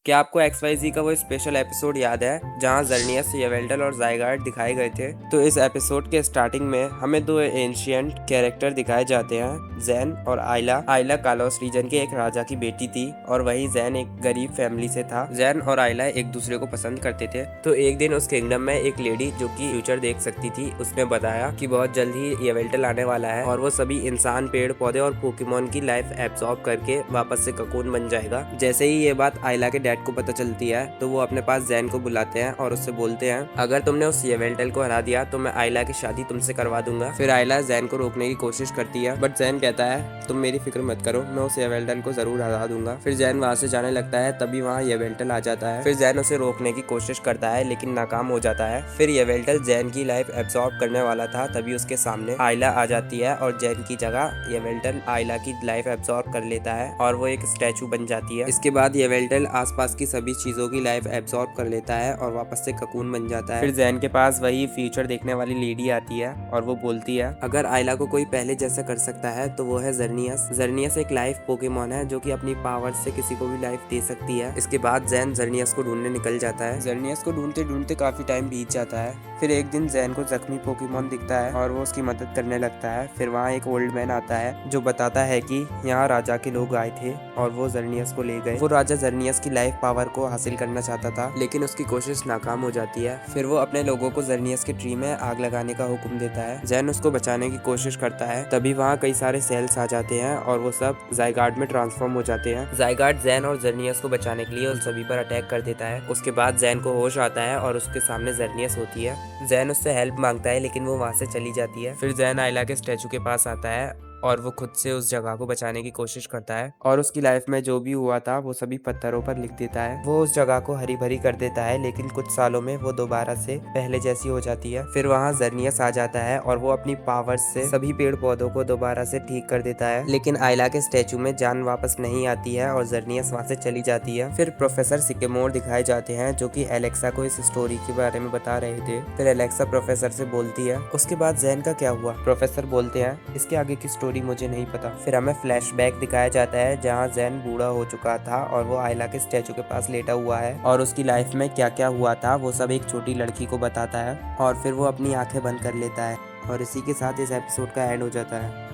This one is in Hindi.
क्या आपको XYZ का वो स्पेशल एपिसोड याद है जहां जर्नियस, येवेल्टल और ज़ाइगार्ड दिखाए गए थे? तो इस एपिसोड के स्टार्टिंग में हमें दो एंशियंट कैरेक्टर दिखाए जाते हैं, जैन और आइला। आइला कालोस रीजन के एक राजा की बेटी थी और वही जैन एक गरीब फैमिली से था। जैन और आइला एक दूसरे को पसंद करते थे। तो एक दिन उस किंगडम में एक लेडी जो कि फ्यूचर देख सकती थी, उसने बताया कि बहुत जल्द ही येवेल्टल आने वाला है और वो सभी इंसान, पेड़ पौधे और पोकेमोन की लाइफ एब्सॉर्ब करके वापस से ककून बन जाएगा। जैसे ही ये बात आइला के डैड को पता चलती है तो वो अपने पास जैन को बुलाते हैं और उससे बोलते हैं, अगर तुमने उस येवेल्टल को हरा दिया तो मैं आइला की शादी तुमसे करवा दूंगा। फिर आइला जैन को रोकने की कोशिश करती है, बट जैन कहता है तुम मेरी फिक्र मत करो, मैं उस येवेल्टल को जरूर हरा दूंगा। फिर जैन वहां से जाने लगता है, तभी वहाँ येवेल्टल आ जाता है। फिर जैन उसे रोकने की कोशिश करता है लेकिन नाकाम हो जाता है। फिर येवेल्टल जैन की लाइफ एब्सॉर्ब करने वाला था, तभी उसके सामने आइला आ जाती है और जैन की जगह येवेल्टल आइला की लाइफ एब्सॉर्ब कर लेता है और वो एक स्टैचू बन जाती है। इसके बाद येवेल्टल आसपास की सभी चीजों की लाइफ एब्सॉर्ब कर लेता है और वापस से ककून बन जाता है। फिर जैन के पास वही फ्यूचर देखने वाली लेडी आती है और वो बोलती है, अगर आइला को कोई पहले जैसा कर सकता है तो वो है जर्नियस। जर्नियस एक लाइफ पोकेमोन है जो कि अपनी पावर से किसी को भी लाइफ दे सकती है। इसके बाद जैन जर्नियस को ढूंढने निकल जाता है। जर्नियस को ढूंढते ढूंढते काफी टाइम बीत जाता है। फिर एक दिन जैन को जख्मी पोकेमोन दिखता है और वो उसकी मदद करने लगता है। फिर वहाँ एक ओल्ड मैन आता है जो बताता है कि यहाँ राजा के लोग आए थे और वो जर्नियस को ले गए। वो राजा जर्नियस की लाइफ पावर को हासिल करना चाहता था लेकिन उसकी कोशिश नाकाम हो जाती है। फिर वो अपने लोगों को जर्नियस के ट्री में आग लगाने का हुक्म देता है। जैन उसको बचाने की कोशिश करता है, तभी वहाँ कई सारे सेल्स आ जाते हैं और वो सब ज़ाइगार्ड में ट्रांसफॉर्म हो जाते हैं। ज़ाइगार्ड जैन और जर्नियस को बचाने के लिए उन सभी पर अटैक कर देता है। उसके बाद जैन को होश आता है और उसके सामने जर्नियस होती है। जैन उससे हेल्प मांगता है लेकिन वो वहाँ से चली जाती है। फिर जैन आइला के स्टैचू के पास आता है और वो खुद से उस जगह को बचाने की कोशिश करता है और उसकी लाइफ में जो भी हुआ था वो सभी पत्थरों पर लिख देता है। वो उस जगह को हरी भरी कर देता है लेकिन कुछ सालों में वो दोबारा से पहले जैसी हो जाती है। फिर वहाँ जर्नियस आ जाता है और वो अपनी पावर से सभी पेड़ पौधों को दोबारा से ठीक कर देता है, लेकिन आइला के स्टैचू में जान वापस नहीं आती है और जर्नियस वहाँ से चली जाती है। फिर प्रोफेसर सिकेमोर दिखाए जाते हैं जो कि एलेक्सा को इस स्टोरी के बारे में बता रहे थे। फिर एलेक्सा प्रोफेसर से बोलती है, उसके बाद जैन का क्या हुआ? प्रोफेसर बोलते हैं, इसके आगे की स्टोरी मुझे नहीं पता। फिर हमें फ्लैशबैक दिखाया जाता है जहां जैन बूढ़ा हो चुका था और वो आइला के स्टैचू के पास लेटा हुआ है और उसकी लाइफ में क्या क्या हुआ था वो सब एक छोटी लड़की को बताता है और फिर वो अपनी आंखें बंद कर लेता है और इसी के साथ इस एपिसोड का एंड हो जाता है।